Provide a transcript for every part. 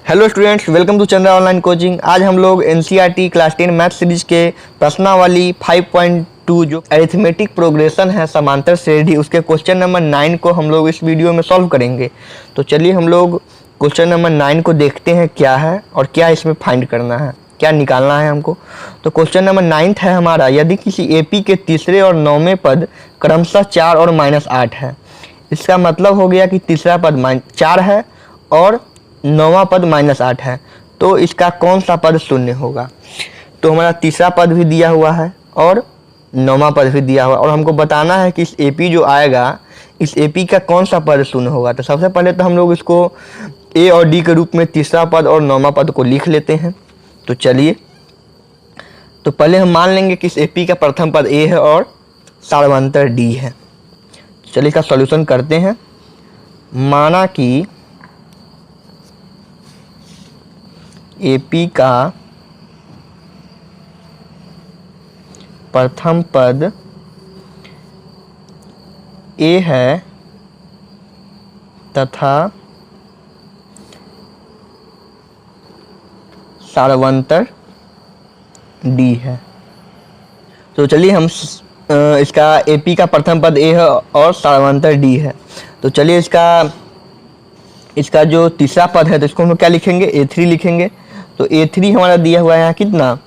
Hello students, welcome to Chandra online coaching. आज हम लोग एनसीईआरटी क्लास 10 मैथ सीरीज के प्रश्नावली 5.2 जो अरिथमेटिक प्रोग्रेशन है समांतर श्रेणी, उसके क्वेश्चन नंबर 9 को हम लोग इस वीडियो में सॉल्व करेंगे। तो चलिए हम लोग क्वेश्चन नंबर 9 को देखते हैं क्या है और क्या इसमें फाइंड करना है, क्या निकालना है हमको। तो क्वेश्चन नंबर 9 है हमारा, यदि किसी एपी के तीसरे और 9वें पद क्रमशः 4 और -8 है। इसका मतलब हो गया कि तीसरा पद 4 है और 9वां पद -8 है, तो इसका कौन सा पद शून्य होगा। तो हमारा तीसरा पद भी दिया हुआ है और 9वां पद भी दिया हुआ है और हमको बताना है कि इस एपी जो आएगा, इस एपी का कौन सा पद शून्य होगा। तो सबसे पहले तो हम लोग इसको ए और डी के रूप में तीसरा पद और 9वां पद को लिख लेते हैं। तो चलिए, तो पहले हम मान लेंगे कि इस एपी का प्रथम पद ए है और सार्वंतर डी है। चलिए इसका सॉल्यूशन करते हैं। माना कि एपी का प्रथम पद ए है तथा सार्वंतर डी है। तो चलिए हम इसका एपी का प्रथम पद ए है और सार्वंतर डी है। तो चलिए इसका जो तीसरा पद है तो इसको हम लोग क्या लिखेंगे, ए3 लिखेंगे। तो ए3 हमारा दिया हुआ है यहाँ कितना,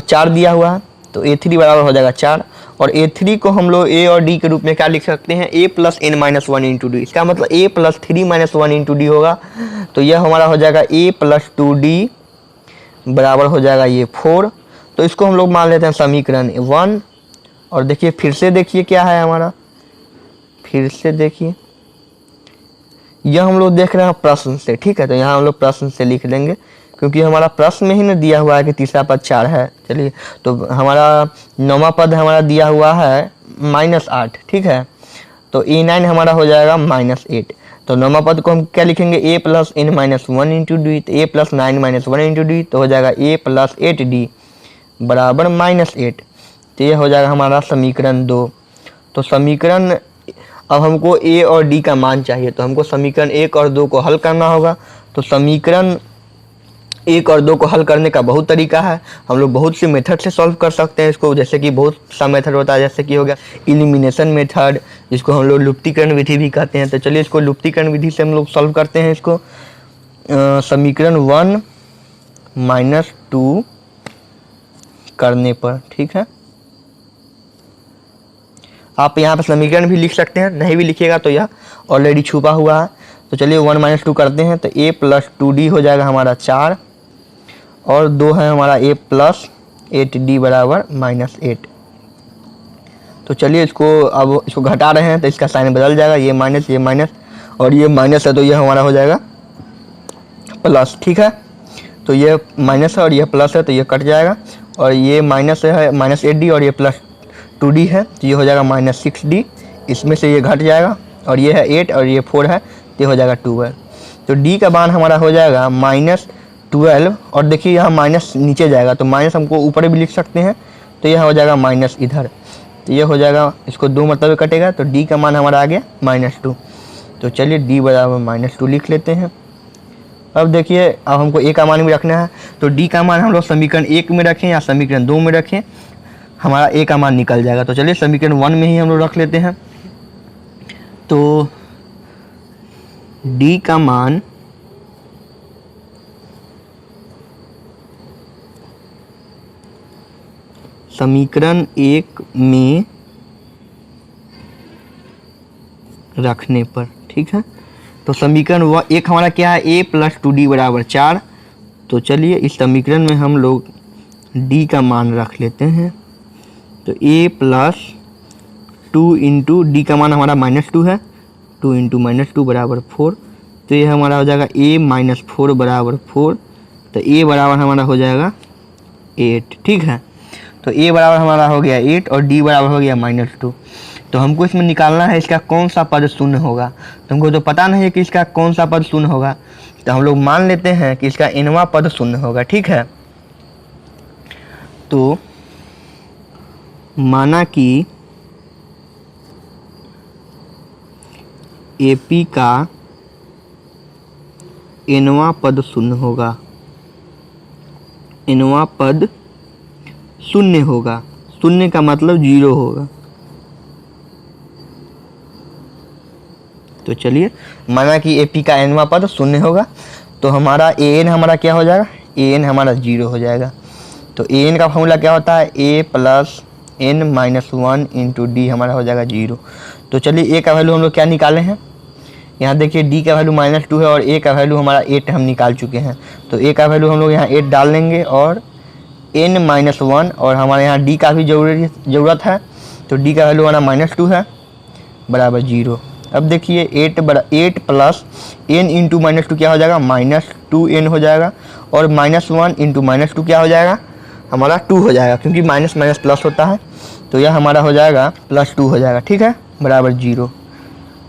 4 दिया हुआ है, तो ए3 बराबर हो जाएगा 4। और ए3 को हम लोग ए और डी के रूप में क्या लिख सकते हैं, a plus n minus 1 into d. इसका मतलब a plus 3 minus 1 into d होगा। तो यह हमारा हो जाएगा ए प्लस 2d बराबर हो जाएगा ये 4। तो इसको हम लोग मान लेते हैं समीकरण 1। और देखिए फिर से देखिए क्या है हमारा, फिर से देखिए, यह हम लोग देख रहे हैं प्रश्न से, ठीक है। तो यहाँ हम लोग प्रश्न से लिख देंगे क्योंकि हमारा प्रश्न में ही ना दिया हुआ है कि तीसरा पद 4 है। चलिए, तो हमारा 9वां पद हमारा दिया हुआ है -8, ठीक है। तो ए9 हमारा हो जाएगा -8। तो 9वां पद को हम क्या लिखेंगे, a plus n minus 1 into d. तो a plus 9 minus 1 into d तो हो जाएगा ए प्लस 8d बराबर -8। तो ये हो जाएगा हमारा समीकरण 2। तो समीकरण, अब हमको ए और डी का मान चाहिए, तो हमको समीकरण 1 और 2 को हल करना होगा। तो समीकरण 1 और 2 को हल करने का बहुत तरीका है, हम लोग बहुत सी मेथड से सॉल्व कर सकते हैं इसको। जैसे कि बहुत सा मेथड होता है, जैसे कि हो गया एलिमिनेशन मेथड, जिसको हम लोग लुप्तीकरण विधि भी कहते हैं। तो चलिए इसको लुप्तीकरण विधि से हम लोग सॉल्व करते हैं इसको। समीकरण 1 - 2 करने पर, ठीक है। आप यहाँ पर समीकरण भी लिख सकते हैं, नहीं भी लिखिएगा तो यह ऑलरेडी छुपा हुआ है। तो चलिए 1 - 2 करते हैं। तो a प्लस 2d हो जाएगा हमारा 4 और 2 है हमारा a प्लस 8d बराबर -8। तो चलिए अब इसको घटा रहे हैं तो इसका साइन बदल जाएगा, ये माइनस और ये माइनस है तो ये हमारा हो जाएगा प्लस, ठीक है। तो ये माइनस है और ये प्लस है तो ये कट जाएगा, और ये माइनस है -8d और ये प्लस 2d है तो ये हो जाएगा -6d। इसमें से ये घट जाएगा और ये है 8 और ये 4 है तो ये हो जाएगा 12। तो d का मान हमारा हो जाएगा -12। और देखिए यहाँ माइनस नीचे जाएगा तो माइनस हमको ऊपर भी लिख सकते हैं, तो यह हो जाएगा माइनस इधर। तो ये हो जाएगा, इसको 2 मतलब कटेगा तो d का मान हमारा आ गया -2। तो चलिए d बराबर -2 लिख लेते हैं। अब देखिए, अब हमको a का मान भी रखना है। तो d का मान हम लोग समीकरण 1 में रखें या समीकरण 2 में रखें, हमारा a का मान निकल जाएगा। तो चलिए समीकरण 1 में ही हम लोग रख लेते हैं। तो d का मान समीकरण 1 में रखने पर, ठीक है। तो समीकरण 1 हमारा क्या है, a प्लस 2d बराबर 4। तो चलिए इस समीकरण में हम लोग d का मान रख लेते हैं। तो a प्लस 2 इंटू डी का मान हमारा -2 है, 2 इंटू -2 बराबर 4। तो ये हमारा हो जाएगा a माइनस 4 बराबर 4। तो a बराबर हमारा हो जाएगा 8, ठीक है। तो a बराबर हमारा हो गया 8 और d बराबर हो गया -2। तो हमको इसमें निकालना है इसका कौन सा पद शून्य होगा। तो हमको तो पता नहीं है कि इसका कौन सा पद शून्य होगा, तो हम लोग मान लेते हैं कि इसका nवां पद शून्य होगा, ठीक है। तो माना कि एपी का nवां पद शून्य होगा, nवां पद शून्य होगा। शून्य का मतलब 0 होगा। तो चलिए, माना कि AP का nवां पद शून्य होगा, तो हमारा an हमारा क्या हो जाएगा, an हमारा 0 हो जाएगा। तो an का फॉर्मूला क्या होता है, a plus n minus 1 into D हमारा हो जाएगा 0। तो चलिए a का वैल्यू हम लोग क्या निकाले हैं, यहाँ देखिए d का वैल्यू -2 है और a का वैल्यू हमारा 8 हम निकाल चुके हैं। तो a का वैल्यू हम लोग यहाँ 8 डाल देंगे और n-1 और हमारे यहाँ d का भी ज़रूरत है, तो d का वैल्यू हमारा -2 है बराबर 0। अब देखिए 8 प्लस n इंटू -2 क्या हो जाएगा, -2n हो जाएगा और -1 इंटू -2 क्या हो जाएगा, हमारा 2 हो जाएगा, क्योंकि माइनस माइनस प्लस होता है। तो यह हमारा हो जाएगा +2 हो जाएगा, ठीक है, बराबर 0।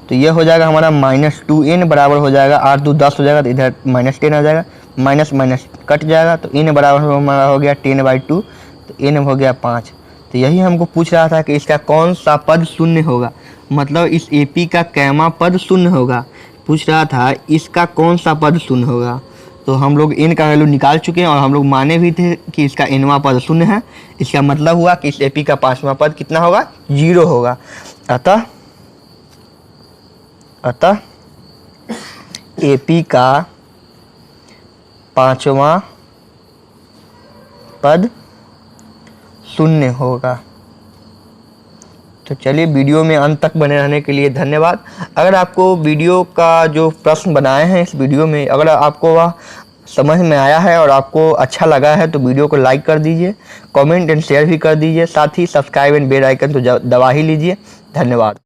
तो यह हो जाएगा हमारा -2n बराबर हो जाएगा 8 2 10 हो जाएगा, तो इधर -10 आ जाएगा, माइनस माइनस कट जाएगा, तो n बराबर हमारा हो गया 10/2, तो n हो गया 5। तो यही हमको पूछ रहा था कि इसका कौन सा पद शून्य होगा, मतलब इस AP का कैमा पद शून्य होगा, पूछ रहा था इसका कौन सा पद शून्य होगा। तो हम लोग n का वैल्यू निकाल चुके हैं और हम लोग माने भी थे कि इसका nवां पद शून्य है। इसका मतलब हुआ कि इस AP का 5वां पद कितना होगा, 0 होगा। अतः AP का 5वां पद शून्य होगा। तो चलिए, वीडियो में अंत तक बने रहने के लिए धन्यवाद। अगर आपको वीडियो का जो प्रश्न बनाए हैं इस वीडियो में, अगर आपको वह समझ में आया है और आपको अच्छा लगा है तो वीडियो को लाइक कर दीजिए, कमेंट एंड शेयर भी कर दीजिए, साथ ही सब्सक्राइब एंड बेल आइकन तो दबा ही लीजिए। धन्यवाद।